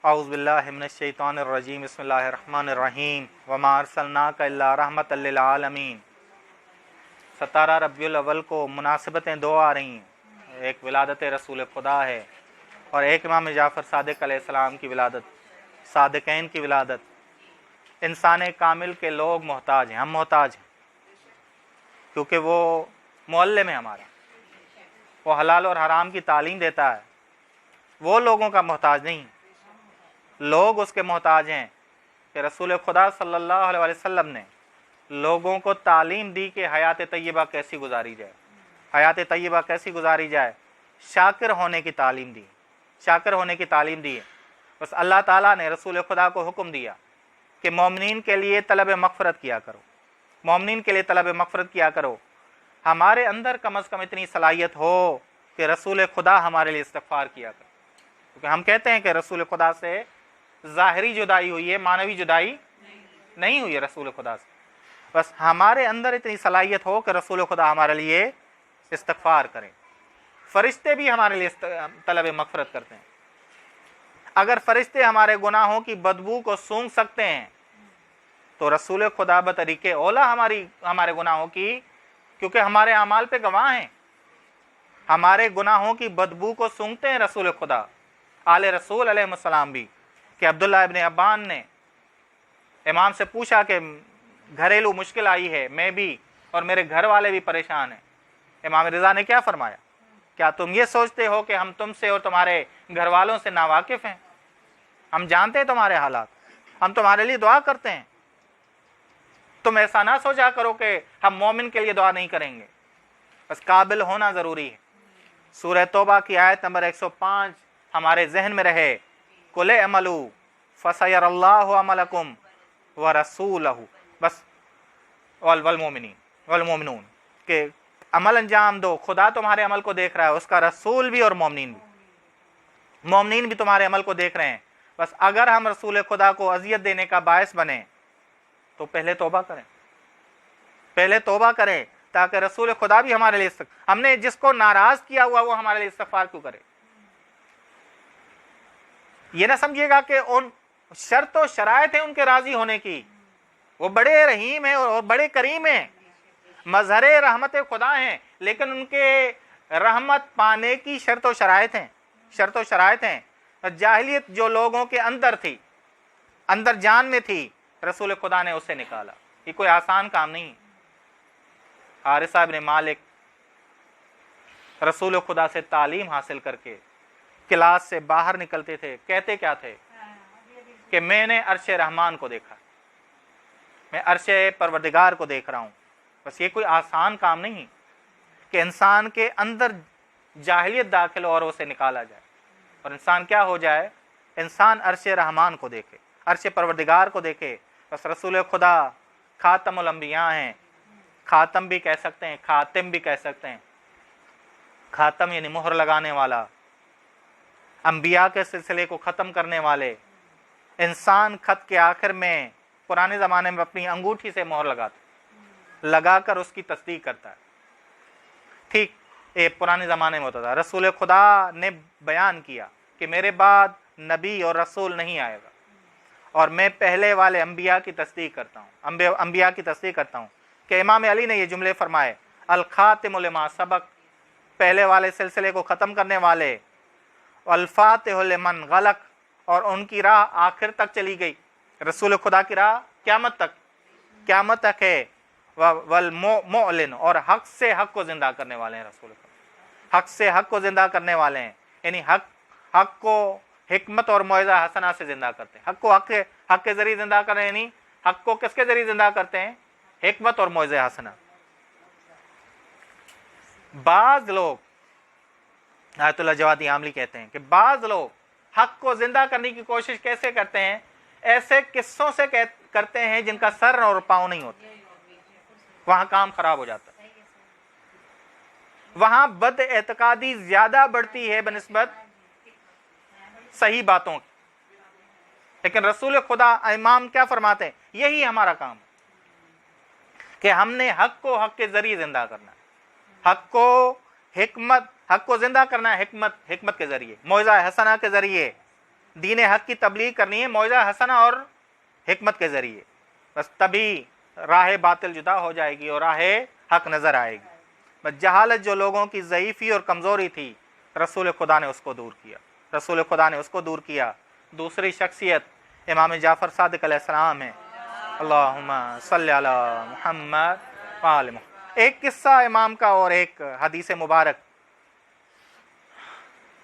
اعوذ باللہ من الشیطان الرجیم بسم اللہ الرحمن الرحیم وما ارسلناک الا رحمۃ للعالمین۔ 17 ربیع الاول کو مناسبتیں دو آ رہی ہیں، ایک ولادت رسول خدا ہے اور ایک امام جعفر صادق علیہ السلام کی ولادت، صادقین کی ولادت۔ انسان کامل کے لوگ محتاج ہیں، ہم محتاج ہیں، کیونکہ وہ معلم ہے ہمارا، وہ حلال اور حرام کی تعلیم دیتا ہے، وہ لوگوں کا محتاج نہیں، لوگ اس کے محتاج ہیں کہ رسول خدا صلی اللہ علیہ وسلم نے لوگوں کو تعلیم دی کہ حیات طیبہ کیسی گزاری جائے، حیات طیبہ کیسی گزاری جائے، شاکر ہونے کی تعلیم دی، شاکر ہونے کی تعلیم دی ہے۔ بس اللہ تعالیٰ نے رسول خدا کو حکم دیا کہ مومنین کے لیے طلب مغفرت کیا کرو، مومنین کے لیے طلب مغفرت کیا کرو۔ ہمارے اندر کم از کم اتنی صلاحیت ہو کہ رسول خدا ہمارے لیے استغفار کیا کرو، کیونکہ ہم کہتے ہیں کہ رسول خدا سے ظاہری جدائی ہوئی ہے، معنوی جدائی نہیں ہوئی ہے رسول خدا سے۔ بس ہمارے اندر اتنی صلاحیت ہو کہ رسول خدا ہمارے لیے استغفار کریں۔ فرشتے بھی ہمارے لیے طلب مغفرت کرتے ہیں۔ اگر فرشتے ہمارے گناہوں کی بدبو کو سونگھ سکتے ہیں تو رسول خدا بطریق اولا ہمارے گناہوں کی، کیونکہ ہمارے اعمال پہ گواہ ہیں، ہمارے گناہوں کی بدبو کو سونگھتے ہیں رسول خدا۔ آل رسول علیہ السلام بھی، کہ عبداللہ ابن ابان نے امام سے پوچھا کہ گھریلو مشکل آئی ہے، میں بھی اور میرے گھر والے بھی پریشان ہیں۔ امام رضا نے کیا فرمایا؟ کیا تم یہ سوچتے ہو کہ ہم تم سے اور تمہارے گھر والوں سے ناواقف ہیں؟ ہم جانتے ہیں تمہارے حالات، ہم تمہارے لیے دعا کرتے ہیں۔ تم ایسا نہ سوچا کرو کہ ہم مومن کے لیے دعا نہیں کریں گے، بس قابل ہونا ضروری ہے۔ سورہ توبہ کی آیت نمبر 105 ہمارے ذہن میں رہے، قُلِ اعْمَلُوا فَسَيَرَى اللَّهُ عَمَلَكُمْ وَرَسُولُهُ، بس والمؤمنون، کہ عمل انجام دو، خدا تمہارے عمل کو دیکھ رہا ہے، اس کا رسول بھی اور مومنین بھی تمہارے عمل کو دیکھ رہے ہیں۔ بس اگر ہم رسول خدا کو اذیت دینے کا باعث بنیں تو پہلے توبہ کریں، پہلے توبہ کریں، تاکہ رسول خدا بھی ہمارے لیے ہم نے جس کو ناراض کیا ہوا وہ ہمارے لیے استغفار کیوں کرے؟ یہ نہ سمجھیے گا کہ ان شرط و شرائط ہیں ان کے راضی ہونے کی، وہ بڑے رحیم ہیں اور بڑے کریم ہیں، مظہر رحمت خدا ہیں، لیکن ان کے رحمت پانے کی شرط و شرائط ہیں، شرط و شرائط ہیں۔ جاہلیت جو لوگوں کے اندر تھی، اندر جان میں تھی، رسول خدا نے اسے نکالا۔ یہ کوئی آسان کام نہیں۔ حارثہ ابن مالک رسول خدا سے تعلیم حاصل کر کے کلاس سے باہر نکلتے تھے، کہتے کیا تھے کہ میں نے عرش رحمان کو دیکھا، میں عرش پروردگار کو دیکھ رہا ہوں۔ بس یہ کوئی آسان کام نہیں کہ انسان کے اندر جاہلیت داخل ہو اور اسے نکالا جائے، اور انسان کیا ہو جائے؟ انسان عرش رحمان کو دیکھے، عرش پروردگار کو دیکھے۔ بس رسول خدا خاتم الانبیاء ہیں، خاتم بھی کہہ سکتے ہیں، خاتم بھی کہہ سکتے ہیں۔ خاتم یعنی مہر لگانے والا، انبیاء کے سلسلے کو ختم کرنے والے۔ انسان خط کے آخر میں پرانے زمانے میں اپنی انگوٹھی سے مہر لگا کر اس کی تصدیق کرتا ہے، ٹھیک پرانے زمانے میں ہوتا تھا۔ رسول خدا نے بیان کیا کہ میرے بعد نبی اور رسول نہیں آئے گا، اور میں پہلے والے انبیاء کی تصدیق کرتا ہوں، انبیاء کی تصدیق کرتا ہوں۔ کہ امام علی نے یہ جملے فرمائے، الخاتم لما سبق، پہلے والے سلسلے کو ختم کرنے والے، الفاتح لمن غلق، اور ان کی راہ آخر تک چلی گئی۔ رسول خدا کی راہ قیامت تک ہے۔ والمعلن، اور حق سے حق کو زندہ کرنے والے ہیں رسول خدا، حق سے حق کو زندہ کرنے والے ہیں، یعنی حق کو حکمت اور موعظہ حسنہ سے زندہ کرتے ہیں۔ حق کو حق کے ذریعے زندہ کریں، یعنی حق کو کس کے ذریعے زندہ کرتے ہیں؟ حکمت اور موعظہ حسنہ۔ بعض لوگ، آیت اللہ جوادی عاملی کہتے ہیں کہ بعض لوگ حق کو زندہ کرنے کی کوشش کیسے کرتے ہیں؟ ایسے قصوں سے کرتے ہیں جن کا سر اور پاؤں نہیں ہوتے، وہاں کام خراب ہو جاتا ہے، وہاں بد اعتقادی زیادہ بڑھتی ہے بنسبت صحیح باتوں کی۔ لیکن رسول خدا امام کیا فرماتے ہیں؟ یہی ہمارا کام کہ ہم نے حق کو حق کے ذریعے زندہ کرنا ہے، حق کو زندہ کرنا ہے، حکمت کے ذریعے، موعظہ حسنہ کے ذریعے، دین حق کی تبلیغ کرنی ہے موعظہ حسنہ اور حکمت کے ذریعے، بس تبھی راہ باطل جدا ہو جائے گی اور راہ حق نظر آئے گی۔ بس جہالت جو لوگوں کی ضعیفی اور کمزوری تھی، رسول خدا نے اس کو دور کیا، رسول خدا نے اس کو دور کیا۔ دوسری شخصیت امام جعفر صادق علیہ السلام ہے۔ اللہم صلی علی محمد وآل محمد۔ ایک قصہ امام کا اور ایک حدیث مبارک۔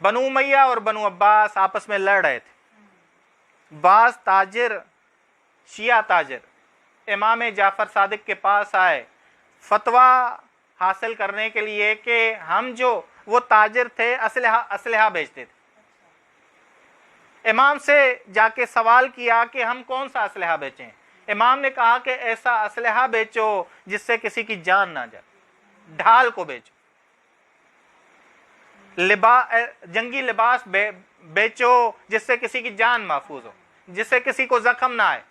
بنو امیہ اور بنو عباس آپس میں لڑ رہے تھے۔ بعض تاجر، شیعہ تاجر امام جعفر صادق کے پاس آئے فتویٰ حاصل کرنے کے لیے کہ ہم جو وہ تاجر تھے اسلحہ بیچتے تھے۔ امام سے جا کے سوال کیا کہ ہم کون سا اسلحہ بیچیں؟ امام نے کہا کہ ایسا اسلحہ بیچو جس سے کسی کی جان نہ جائے، ڈھال کو بیچو، جنگی لباس بیچو جس سے کسی کی جان محفوظ ہو، جس سے کسی کو زخم نہ آئے،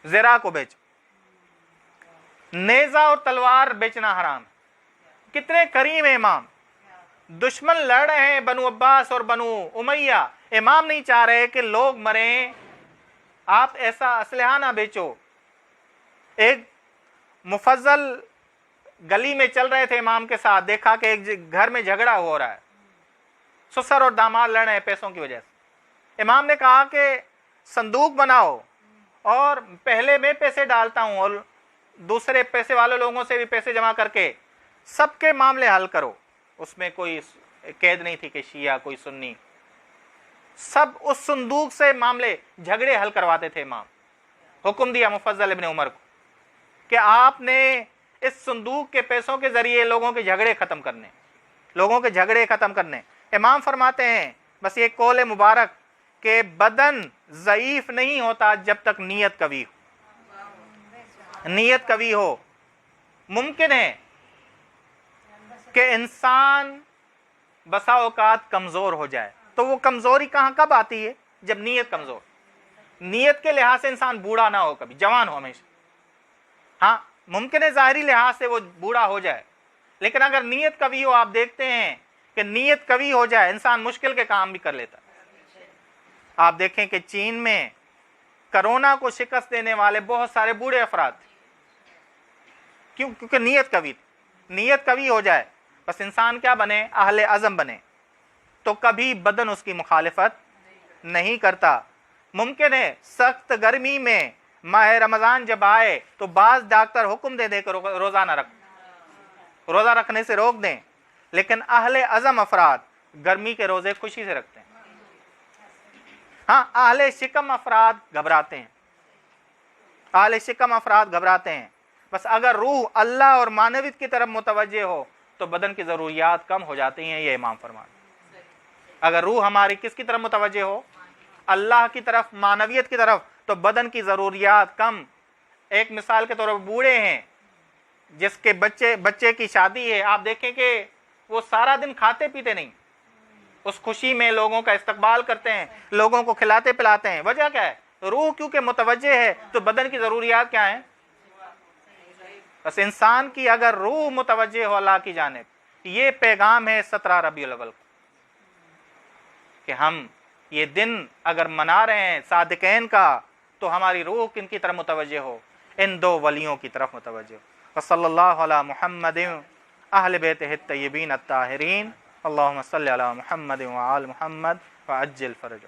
زرہ کو بیچو۔ نیزہ اور تلوار بیچنا حرام ہے۔ کتنے کریم امام، دشمن لڑ رہے ہیں بنو عباس اور بنو امیہ، امام نہیں چاہ رہے کہ لوگ مریں، آپ ایسا اسلحہ نہ بیچو۔ ایک مفضل گلی میں چل رہے تھے امام کے ساتھ، دیکھا کہ ایک گھر میں جھگڑا ہو رہا ہے، سسر اور داماد لڑ رہے ہیں پیسوں کی وجہ سے۔ امام نے کہا کہ صندوق بناؤ اور پہلے میں پیسے ڈالتا ہوں اور دوسرے پیسے والے لوگوں سے بھی پیسے جمع کر کے سب کے معاملے حل کرو۔ اس میں کوئی قید نہیں تھی کہ شیعہ کوئی سنی، سب اس صندوق سے معاملے جھگڑے حل کرواتے تھے امام۔ حکم دیا مفضل ابن عمر کو کہ آپ نے اس صندوق کے پیسوں کے ذریعے لوگوں کے جھگڑے ختم کرنے، لوگوں کے جھگڑے ختم کرنے۔ امام فرماتے ہیں بس یہ قول مبارک کہ بدن ضعیف نہیں ہوتا جب تک نیت قوی ہو، نیت قوی ہو۔ ممکن ہے کہ انسان بسا اوقات کمزور ہو جائے، تو وہ کمزوری کب آتی ہے؟ جب نیت کمزور، نیت کے لحاظ سے انسان بوڑھا نہ ہو، کبھی جوان ہو ہمیشہ۔ ہاں ممکن ہے ظاہری لحاظ سے وہ بوڑھا ہو جائے، لیکن اگر نیت قوی ہو، آپ دیکھتے ہیں کہ نیت قوی ہو جائے انسان مشکل کے کام بھی کر لیتا ہے۔ آپ دیکھیں کہ چین میں کرونا کو شکست دینے والے بہت سارے بوڑھے افراد تھے، کیونکہ نیت قوی تھی۔ نیت قوی ہو جائے بس انسان کیا بنے؟ اہل عزم بنے، تو کبھی بدن اس کی مخالفت نہیں کرتا۔ ممکن ہے سخت گرمی میں ماہ رمضان جب آئے تو بعض ڈاکٹر حکم دے کہ روزہ نہ رکھو، روزہ رکھنے سے روک دیں، لیکن اہل عزم افراد گرمی کے روزے خوشی سے رکھتے ہیں۔ ہاں اہل شکم افراد گھبراتے ہیں، اہل شکم افراد گھبراتے ہیں۔ بس اگر روح اللہ اور معنویت کی طرف متوجہ ہو تو بدن کی ضروریات کم ہو جاتی ہیں، یہ امام فرماتے ہیں۔ اگر روح ہماری کس کی طرف متوجہ ہو؟ اللہ کی طرف، معنویت کی طرف، تو بدن کی ضروریات کم۔ ایک مثال کے طور پر بوڑھے ہیں جس کے بچے کی شادی ہے، آپ دیکھیں کہ وہ سارا دن کھاتے پیتے نہیں، اس خوشی میں لوگوں کا استقبال کرتے ہیں، لوگوں کو کھلاتے پلاتے ہیں۔ وجہ کیا ہے؟ روح کیونکہ متوجہ ہے تو بدن کی ضروریات کیا ہیں؟ بس انسان کی اگر روح متوجہ ہو اللہ کی جانب، یہ پیغام ہے 17 ربیع الاول کو کہ ہم یہ دن اگر منا رہے ہیں صادقین کا، تو ہماری روح کن کی طرف متوجہ ہو؟ ان دو ولیوں کی طرف متوجہ ہو۔ صلی اللہ علی محمد اہل بیتہ الطیبین الطاہرین، اللہم صلی علی محمد وآل محمد وعجل فرجہ۔